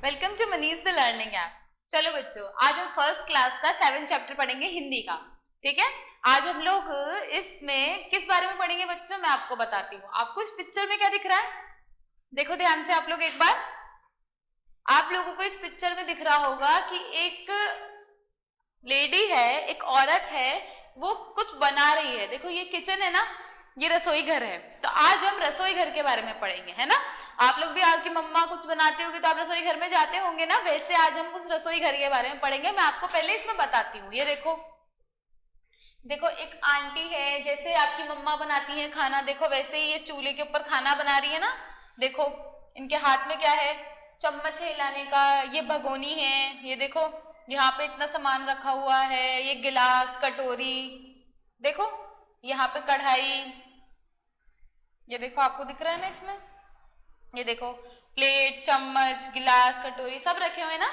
Welcome to Manish the learning app. चलो बच्चों, आज हम फर्स्ट क्लास का 7 चैप्टर पढ़ेंगे हिंदी का। ठीक है, आज हम लोग इसमें किस बारे में पढ़ेंगे बच्चों, मैं आपको बताती हूँ। आपको इस पिक्चर में क्या दिख रहा है? देखो ध्यान से आप लोग एक बार। आप लोगों को इस पिक्चर में दिख रहा होगा कि एक लेडी है, एक औरत है, वो कुछ बना रही है। देखो ये किचन है ना, ये रसोई घर है। तो आज हम रसोई घर के बारे में पढ़ेंगे, है ना। आप लोग भी, आपकी मम्मा कुछ बनाती होगी तो आप रसोई घर में जाते होंगे ना, वैसे आज हम उस रसोई घर के बारे में पढ़ेंगे। मैं आपको पहले इसमें बताती हूँ। ये देखो, देखो एक आंटी है, जैसे आपकी मम्मा बनाती है खाना, देखो वैसे ही ये चूल्हे के ऊपर खाना बना रही है ना। देखो इनके हाथ में क्या है, चम्मच है हिलाने का, ये भगोनी है, ये देखो यहाँ पे इतना सामान रखा हुआ है, ये गिलास कटोरी, देखो यहाँ पे कढ़ाई, ये देखो आपको दिख रहा है ना इसमें, ये देखो प्लेट चम्मच गिलास कटोरी सब रखे हुए हैं ना।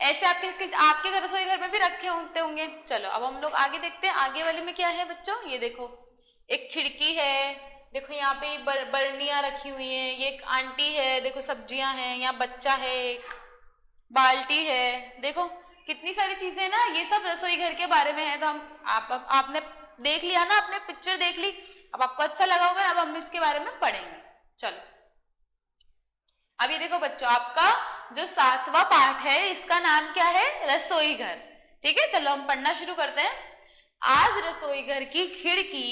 ऐसे आपके घर रसोई घर में भी रखे होंगे। चलो अब हम लोग आगे देखते हैं, आगे वाले में क्या है बच्चों। ये देखो एक खिड़की है, देखो यहाँ पे बर्नियां रखी हुई हैं, ये एक आंटी है, देखो सब्जियां हैं, यहाँ बच्चा है, एक बाल्टी है, देखो कितनी सारी चीजें हैं ना। ये सब रसोई घर के बारे में है। तो हम आपने देख लिया ना, आपने पिक्चर देख ली, अब आपको अच्छा लगा होगा। अब हम इसके बारे में पढ़ेंगे। चलो अब ये देखो बच्चों, आपका जो 7वां पाठ है इसका नाम क्या है, रसोई घर। ठीक है, चलो हम पढ़ना शुरू करते हैं। आज रसोई घर की खिड़की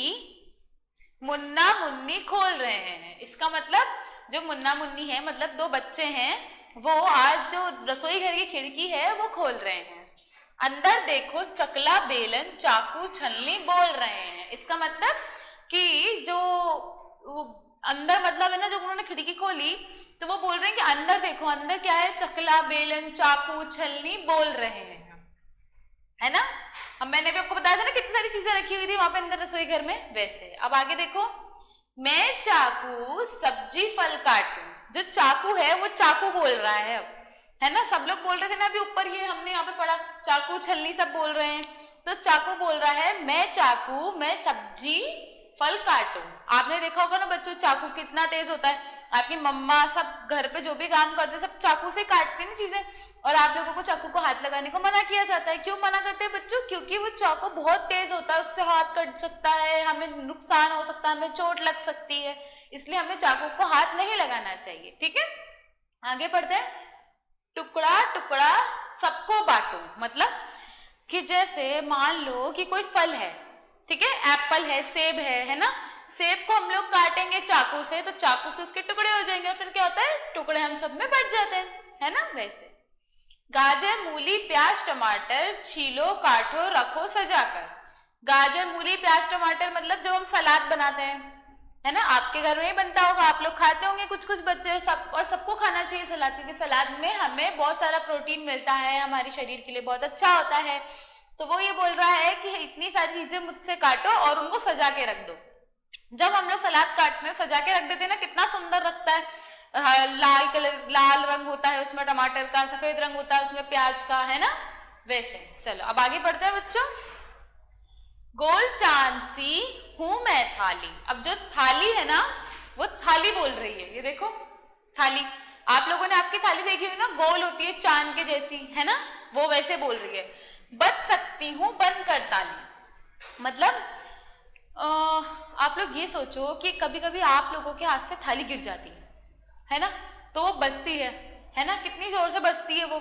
मुन्ना मुन्नी खोल रहे हैं। इसका मतलब जो मुन्ना मुन्नी है, मतलब दो बच्चे हैं, वो आज जो रसोई घर की खिड़की है वो खोल रहे हैं। अंदर देखो चकला बेलन चाकू छलनी बोल रहे हैं। इसका मतलब कि जो अंदर मतलब है ना, जब उन्होंने खिड़की खोली तो वो बोल रहे हैं कि अंदर देखो, अंदर क्या है, चकला बेलन चाकू छलनी बोल रहे हैं, है ना। अब मैंने भी आपको बताया था ना कितनी सारी चीजें रखी हुई थी वहां पे अंदर रसोई घर में, वैसे। अब आगे देखो, मैं चाकू सब्जी फल काटूं। जो चाकू है वो चाकू बोल रहा है अब, है ना। सब लोग बोल रहे थे ना अभी ऊपर, ये हमने यहाँ पे पढ़ा, चाकू छलनी सब बोल रहे हैं। तो चाकू बोल रहा है मैं चाकू मैं सब्जी फल काटूं। आपने देखा होगा ना बच्चों, चाकू कितना तेज होता है। आपकी मम्मा सब घर पे जो भी काम करते सब चाकू से काटते हैं चीजें, और आप लोगों को चाकू को हाथ लगाने को मना किया जाता है। क्यों मना करते हैं बच्चों? क्योंकि वो चाकू बहुत तेज होता है, उससे हाथ कट सकता है, हमें नुकसान हो सकता है, हमें चोट लग सकती है, इसलिए हमें चाकू को हाथ नहीं लगाना चाहिए। ठीक है, आगे पढ़ते हैं। टुकड़ा टुकड़ा सबको बांटो, मतलब कि जैसे मान लो कि कोई फल है, ठीक है, एप्पल है, सेब है ना। सेब को हम लोग काटेंगे चाकू से, तो चाकू से उसके टुकड़े हो जाएंगे, और फिर क्या होता है, टुकड़े हम सब में बट जाते हैं, है ना। वैसे गाजर मूली प्याज टमाटर छीलो काटो रखो सजाकर। गाजर मूली प्याज टमाटर मतलब जब हम सलाद बनाते हैं, है ना, आपके घर में ही बनता होगा, आप लोग खाते होंगे कुछ कुछ बच्चे, सब और सबको खाना चाहिए सलाद, क्योंकि सलाद में हमें बहुत सारा प्रोटीन मिलता है, हमारे शरीर के लिए बहुत अच्छा होता है। तो वो ये बोल रहा है कि इतनी सारी चीजें मुझसे काटो और उनको सजा के रख दो। जब हम लोग सलाद काटने सजा के रख देते हैं ना, कितना सुंदर लगता है। लाल कलर, लाल रंग होता है उसमें टमाटर का, सफेद रंग होता है उसमें प्याज का, है ना। वैसे चलो अब आगे बढ़ते हैं बच्चों। गोल चांद सी हूं मैं थाली। अब जो थाली है ना, वो थाली बोल रही है। ये देखो थाली, आप लोगों ने आपकी थाली देखी हुई ना, गोल होती है चांद के जैसी, है ना, वो वैसे बोल रही है। बच सकती हूं बनकर ताली, मतलब आप लोग ये सोचो कि कभी कभी आप लोगों के हाथ से थाली गिर जाती है ना, तो वो बजती है ना, कितनी जोर से बजती है वो।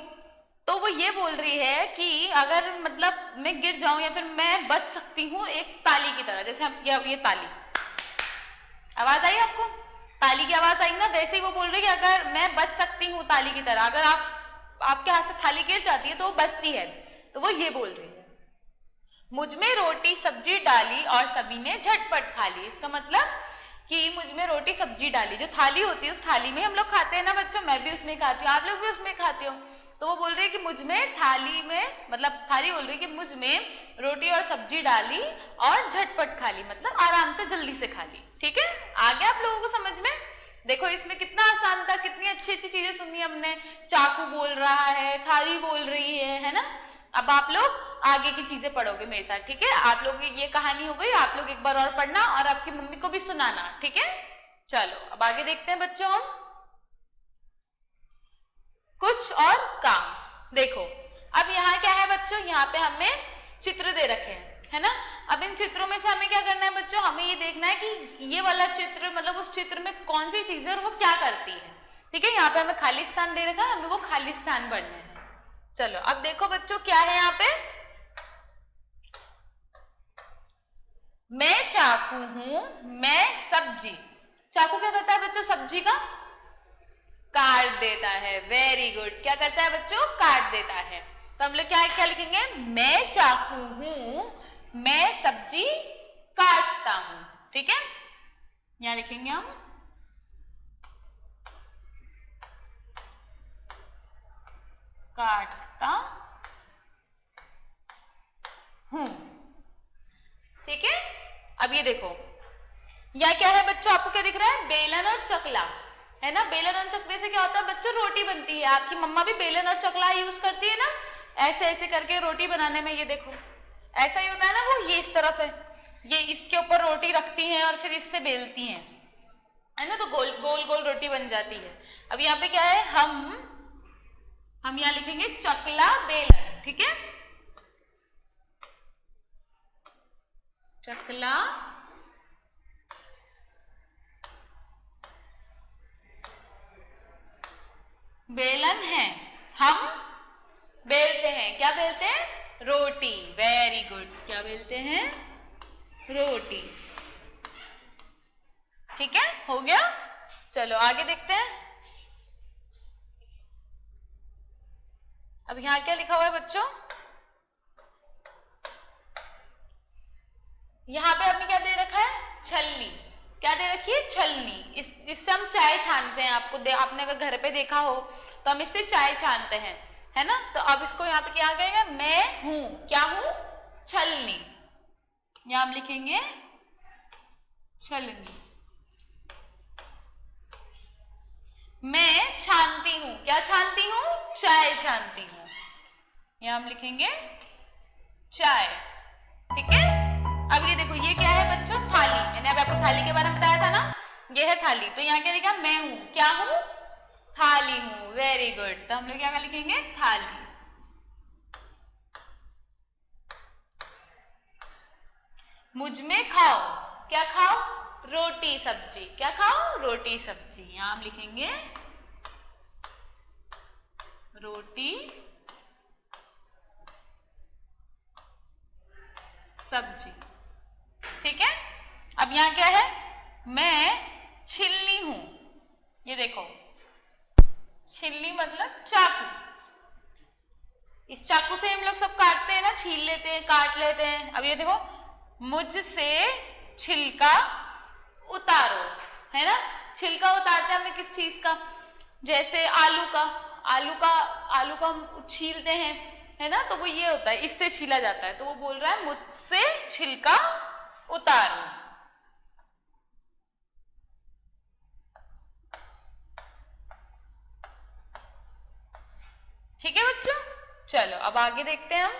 तो वो ये बोल रही है कि अगर मतलब मैं गिर जाऊं या फिर मैं बच सकती हूँ एक ताली की तरह, जैसे हम ये ताली, आवाज आई आपको, ताली की आवाज आई ना, वैसे ही वो बोल रही है कि अगर मैं बच सकती हूँ ताली की तरह, अगर आपके हाथ से थाली गिर जाती है तो वो बचती है। तो वो ये बोल रही है मुझ में रोटी सब्जी डाली और सभी ने झटपट खा ली। इसका मतलब कि मुझ में रोटी सब्जी डाली, जो थाली होती है उस थाली में हम लोग खाते हैं ना बच्चों, मैं भी उसमें खाती हूँ, आप लोग भी उसमें खाते हो। तो वो बोल रही है कि मुझ में थाली में, मतलब थाली बोल रही है कि मुझ में रोटी और सब्जी डाली और झटपट खा ली, मतलब आराम से जल्दी से खा ली। ठीक है, आ गया आप लोगों को समझ में। देखो इसमें कितना आसान था, कितनी अच्छी अच्छी चीजें सुनी हमने। चाकू बोल रहा है, थाली बोल रही है ना। अब आप लोग आगे की चीजें पढ़ोगे मेरे साथ, ठीक है। आप लोग ये कहानी हो गई, आप लोग एक बार और पढ़ना और आपकी मम्मी को भी सुनाना, ठीक है। चलो अब आगे देखते हैं बच्चों हम। कुछ कुछ और काम। देखो अब यहाँ क्या है बच्चों, यहाँ पे हमें चित्र दे रखे हैं, है ना। अब इन चित्रों में से हमें क्या करना है बच्चों, हमें ये देखना है कि ये वाला चित्र मतलब उस चित्र में कौन सी चीज है और वो क्या करती है। ठीक है, यहाँ पे हमें खाली स्थान दे रखा है, हमें वो खाली स्थान भरना है। चलो अब देखो बच्चों क्या है यहाँ पे, मैं चाकू हूं, मैं सब्जी। चाकू क्या करता है बच्चों, सब्जी का काट देता है। वेरी गुड, क्या करता है बच्चों, काट देता है। तो हम लोग क्या क्या लिखेंगे, मैं चाकू हूं, मैं सब्जी काटता हूं। ठीक है, यहां लिखेंगे हम काटता हूं। ठीक है, अब ये देखो यह क्या है बच्चों, आपको क्या दिख रहा है, बेलन और चकला, है ना। बेलन और चकले से क्या होता है बच्चों, रोटी बनती है। आपकी मम्मा भी बेलन और चकला यूज करती है ना, ऐसे ऐसे करके रोटी बनाने में। ये देखो ऐसा ही होता है ना, वो ये इस तरह से ये इसके ऊपर रोटी रखती हैं और फिर इससे बेलती हैं, है ना, तो गोल गोल गोल रोटी बन जाती है। अब यहाँ पे क्या है, हम यहाँ लिखेंगे चकला बेलन। ठीक है, चकला बेलन है, हम बेलते हैं। क्या बेलते हैं, रोटी। वेरी गुड, क्या बेलते हैं, रोटी। ठीक है, हो गया। चलो आगे देखते हैं। अब यहां क्या लिखा हुआ है बच्चों, यहां पे आपने क्या दे रखा है, छलनी। क्या दे रखी है, छलनी। इससे हम चाय छानते हैं। आपने अगर घर पे देखा हो तो हम इससे चाय छानते हैं, है ना। तो अब इसको यहाँ पे क्या कहेगा, मैं हूं, क्या हूं, छलनी। यहां हम लिखेंगे छलनी। मैं छानती हूं, क्या छानती हूं, चाय छानती हूं। यहां हम लिखेंगे चाय। ठीक है, अब ये देखो ये क्या है बच्चों, थाली। मैंने अब आपको थाली के बारे में बताया था ना, ये है थाली। तो यहाँ क्या लिखा, मैं हूं, क्या हूं, थाली हूं। वेरी गुड, तो हम लोग क्या लिखेंगे, थाली। मुझ में खाओ, क्या खाओ, रोटी सब्जी। क्या खाओ, रोटी सब्जी। यहां हम लिखेंगे रोटी सब्जी। ठीक है, अब यहां क्या है, मैं छिलनी हूं। ये देखो छिलनी मतलब चाकू। इस चाकू से हम लोग सब काटते हैं ना, छील लेते हैं, काट लेते हैं। अब ये देखो, मुझसे छिलका उतारो, है ना। छिलका उतारते हैं हमें किस चीज का, जैसे आलू का हम छीलते हैं, है ना। तो वो ये होता है, इससे छीला जाता है। तो वो बोल रहा है मुझसे छिलका उतारो। ठीक है बच्चों, चलो अब आगे देखते हैं हम।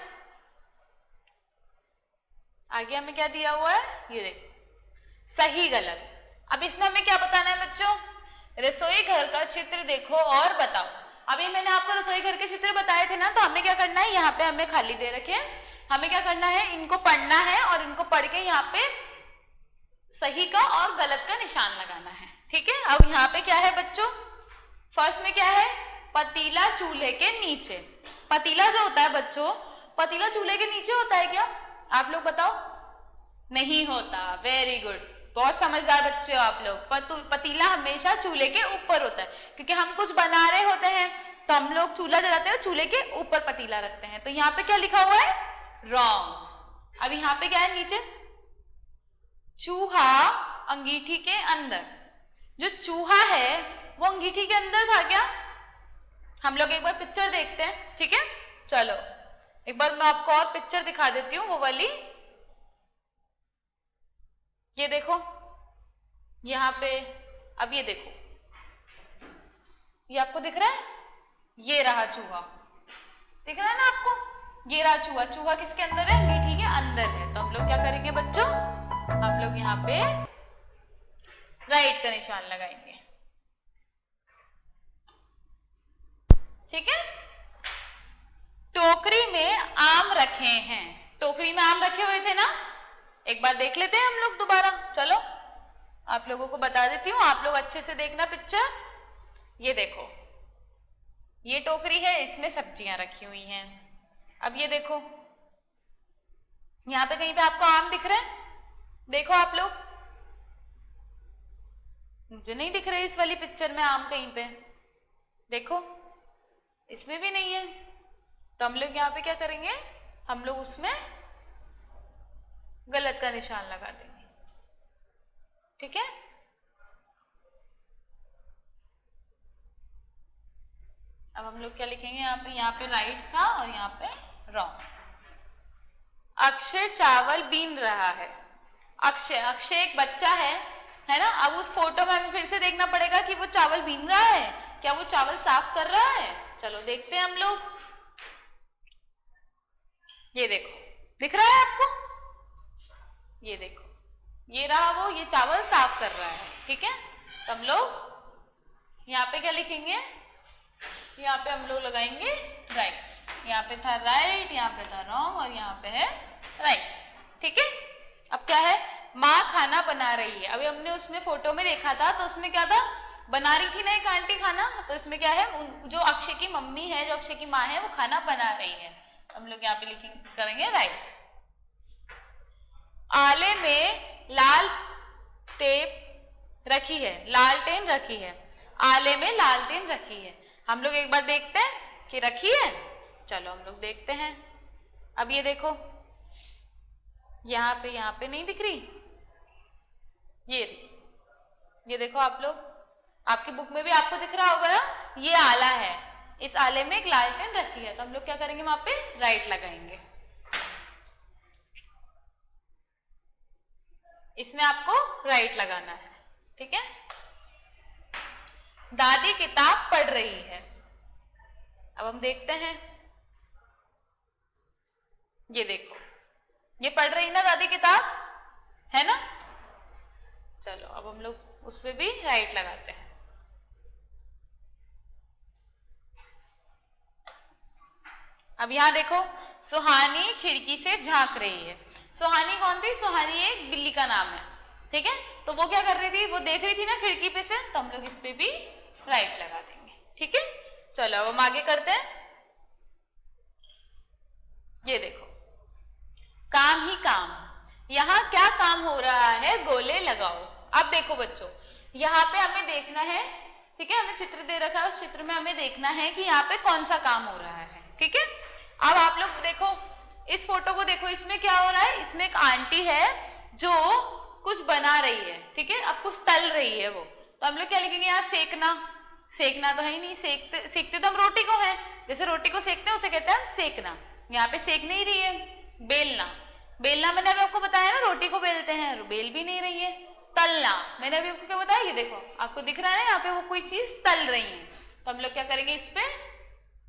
आगे हमें क्या दिया हुआ है, ये देखो सही गलत। अब इसमें हमें क्या बताना है बच्चों, रसोई घर का चित्र देखो और बताओ। अभी मैंने आपको रसोई घर के चित्र बताए थे ना, तो हमें क्या करना है, यहाँ पे हमें खाली दे रखे हैं, हमें क्या करना है, इनको पढ़ना है और इनको पढ़ के यहाँ पे सही का और गलत का निशान लगाना है। ठीक है, अब यहाँ पे क्या है बच्चों, फर्स्ट में क्या है, पतीला चूल्हे के नीचे। पतीला जो होता है बच्चों, पतीला चूल्हे के नीचे होता है क्या, आप लोग बताओ, नहीं होता। वेरी गुड, बहुत समझदार बच्चे हो आप लोग। पतीला हमेशा चूल्हे के ऊपर होता है, क्योंकि हम कुछ बना रहे होते हैं तो हम लोग चूल्हा जलाते हैं, चूल्हे के ऊपर पतीला रखते हैं। तो यहाँ पे क्या लिखा हुआ है, रॉन्ग। अब यहाँ पे क्या है नीचे, चूहा अंगीठी के अंदर। जो चूहा है वो अंगीठी के अंदर था क्या, हम लोग एक बार पिक्चर देखते हैं। ठीक है, चलो एक बार मैं आपको और पिक्चर दिखा देती हूँ, वो वाली। ये देखो यहाँ पे, अब ये देखो, ये आपको दिख रहा है, ये रहा चूहा, दिख रहा है ना आपको, ये रहा चूहा। चूहा किसके अंदर है, अंगीठी के अंदर है। तो हम लोग क्या करेंगे बच्चों, हम लोग यहाँ पे राइट का निशान लगाएंगे। ठीक है। टोकरी में आम रखे हैं, टोकरी में आम रखे हुए थे ना, एक बार देख लेते हैं हम लोग दोबारा। चलो आप लोगों को बता देती हूँ, आप लोग अच्छे से देखना पिक्चर। ये देखो, ये टोकरी है, इसमें सब्जियां रखी हुई हैं। अब ये देखो, यहां पे कहीं पे आपको आम दिख रहे हैं? देखो आप लोग, मुझे नहीं दिख रहे इस वाली पिक्चर में आम कहीं पे, देखो इसमें भी नहीं है। तो हम लोग यहाँ पे क्या करेंगे, हम लोग उसमें गलत का निशान लगा देंगे, ठीक है। अब हम लोग क्या लिखेंगे यहाँ पे राइट था और यहाँ पे रॉन्ग। अक्षय चावल बीन रहा है। अक्षय, अक्षय एक बच्चा है ना। अब उस फोटो में हमें फिर से देखना पड़ेगा कि वो चावल बीन रहा है, क्या वो चावल साफ कर रहा है। चलो देखते हैं हम लोग। ये देखो, दिख रहा है आपको? ये देखो, ये रहा वो, ये चावल साफ कर रहा है, ठीक है। तो हम लोग यहाँ पे क्या लिखेंगे, यहाँ पे हम लोग लगाएंगे राइट। यहाँ पे था राइट, यहाँ पे था रॉन्ग और यहाँ पे है राइट, ठीक है। अब क्या है, माँ खाना बना रही है। अभी हमने उसमें फोटो में देखा था, तो उसमें क्या था, बना रही थी ना एक आंटी खाना। तो इसमें क्या है, जो अक्षय की मम्मी है, जो अक्षय की माँ है, वो खाना बना रही है। हम लोग यहाँ पे लिखेंगे, करेंगे राइट। आले में लाल टेप रखी है, लालटेन रखी है। आले में लालटेन रखी है। हम लोग एक बार देखते हैं कि रखी है। चलो हम लोग देखते हैं। अब ये देखो, यहाँ पे नहीं दिख रही, ये देखो आप लोग, आपकी बुक में भी आपको दिख रहा होगा ना, ये आला है, इस आले में एक लालटेन रखी है। तो हम लोग क्या करेंगे, वहां पे राइट लगाएंगे। इसमें आपको राइट लगाना है, ठीक है। दादी किताब पढ़ रही है। अब हम देखते हैं, ये देखो, ये पढ़ रही ना दादी किताब, है ना। चलो अब हम लोग उस पे भी राइट लगाते हैं। अब यहां देखो, सुहानी खिड़की से झांक रही है। सुहानी कौन थी? सुहानी एक बिल्ली का नाम है, ठीक है। तो वो क्या कर रही थी, वो देख रही थी ना खिड़की पे से, तो हम लोग इस पे भी राइट लगा देंगे, ठीक है। चलो अब हम आगे करते हैं। ये देखो, काम ही काम, यहाँ क्या काम हो रहा है, गोले लगाओ। अब देखो बच्चों, यहाँ पे हमें देखना है, ठीक है, हमें चित्र दे रखा है, उस चित्र में हमें देखना है कि यहाँ पे कौन सा काम हो रहा है, ठीक है। अब आप लोग देखो, इस फोटो को देखो, इसमें क्या हो रहा है, इसमें एक आंटी है जो कुछ बना रही है, ठीक है। अब कुछ तल रही है वो, तो हम लोग क्या लिखेंगे यहाँ, सेकना। सेकना तो है ही नहीं, सेकते तो हम रोटी को है, जैसे रोटी को सेकते हैं उसे कहते हैं सेकना। यहाँ पे सेक नहीं रही है। बेलना, बेलना मैंने अभी आपको बताया ना, रोटी को बेलते हैं, बेल भी नहीं रही है। तलना, मैंने अभी आपको क्या बताया, ये देखो आपको दिख रहा है ना, यहाँ पे वो कोई चीज तल रही है। तो हम लोग क्या करेंगे, इस पे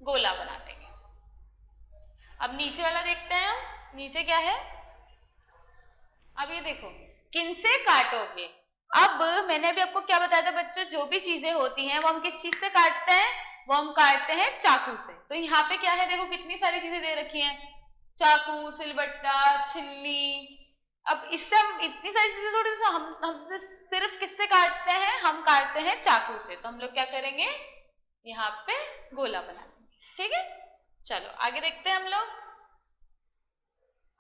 गोला बना देंगे। अब नीचे वाला देखते हैं हम, नीचे क्या है। अब ये देखो, किनसे काटोगे। अब मैंने अभी आपको क्या बताया था बच्चों, जो भी चीजें होती हैं वो हम किस चीज से काटते हैं, वो हम काटते हैं चाकू से। तो यहाँ पे क्या है, देखो कितनी सारी चीजें दे रखी हैं, चाकू, सिलबट्टा, छिल्ली। अब इससे हम इतनी सारी चीजें थोड़ी सी हम सिर्फ किससे काटते हैं, हम काटते हैं चाकू से। तो हम लोग क्या करेंगे, यहाँ पे गोला बना देंगे, ठीक है। चलो आगे देखते हैं हम लोग।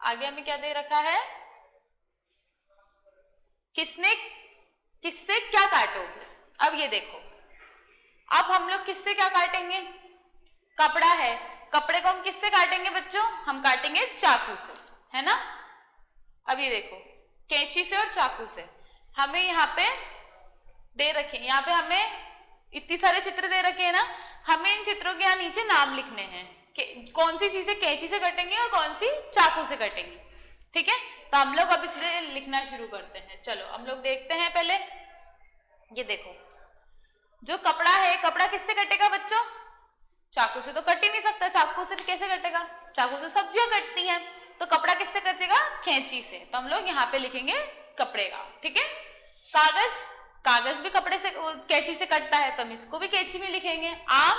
आगे हमें क्या दे रखा है, किससे क्या काटोगे। अब ये देखो, अब हम लोग किससे क्या काटेंगे, कपड़ा है, कपड़े को हम किससे काटेंगे बच्चों, हम काटेंगे चाकू से, है ना। अब ये देखो, कैंची से और चाकू से। हमें यहाँ पे दे रखे, यहाँ पे हमें इतनी सारे चित्र दे रखे हैं ना, हमें इन चित्रों के यहाँ नीचे नाम लिखने हैं कि कौन सी चीजें कैंची से कटेंगे और कौन सी चाकू से कटेंगी, ठीक है। तो हम लोग अब इसलिए लिखना शुरू करते हैं। चलो हम लोग देखते हैं पहले। ये देखो, जो कपड़ा है, कपड़ा किससे कटेगा बच्चों, चाकू से तो कट ही नहीं सकता, चाकू से कैसे कटेगा, चाकू से सब्जियां कटती हैं, तो कपड़ा किससे कटेगा, कैंची से। तो हम लोग यहाँ पे लिखेंगे कपड़े का, ठीक है। कागज, कागज भी कपड़े से, कैंची से कटता है, तो हम इसको भी कैंची में लिखेंगे। आम,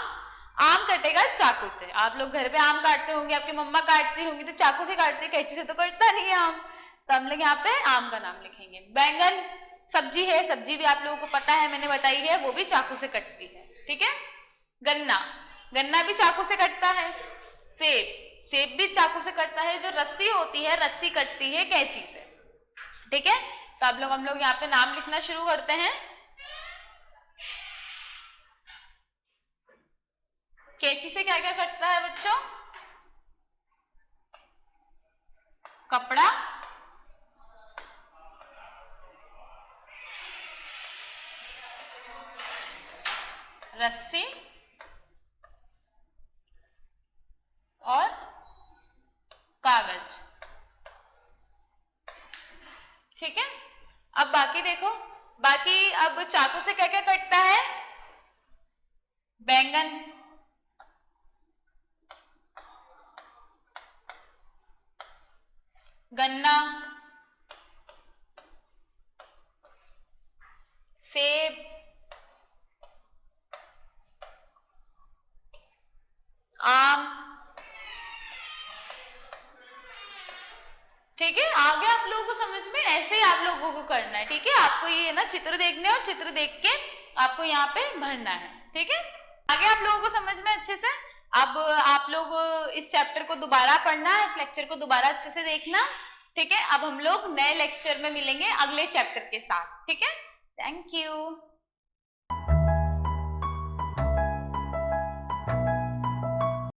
आम कटेगा चाकू से। आप लोग घर पे आम काटते होंगे, आपकी मम्मा काटती होंगी तो चाकू से काटते हैं, कैंची से तो कटता नहीं है आम। तो हम लोग यहाँ पे आम का नाम लिखेंगे। बैंगन सब्जी है, सब्जी भी आप लोगों को पता है, मैंने बताई है, वो भी चाकू से कटती है, ठीक है। गन्ना, गन्ना भी चाकू से कटता है। सेब, सेब भी चाकू से कटता है। जो रस्सी होती है, रस्सी कटती है कैंची से, ठीक है। तो आप लोग हम लोग यहाँ पे नाम लिखना शुरू करते हैं। कैंची से क्या क्या कटता है बच्चों? कपड़ा, रस्सी और कागज, ठीक है। अब बाकी देखो, बाकी अब चाकू से क्या क्या कटता है? बैंगन, गन्ना, सेब, आम, ठीक है। आगे आप लोगों को समझ में, ऐसे ही आप लोगों को करना है, ठीक है। आपको ये ना चित्र देखने और चित्र देख के आपको यहाँ पे भरना है, ठीक है। आगे आप लोगों को समझ में अच्छे से। अब आप लोग इस चैप्टर को दोबारा पढ़ना, इस लेक्चर को दोबारा अच्छे से देखना, ठीक है। अब हम लोग नए लेक्चर में मिलेंगे अगले चैप्टर के साथ, ठीक है। Thank you.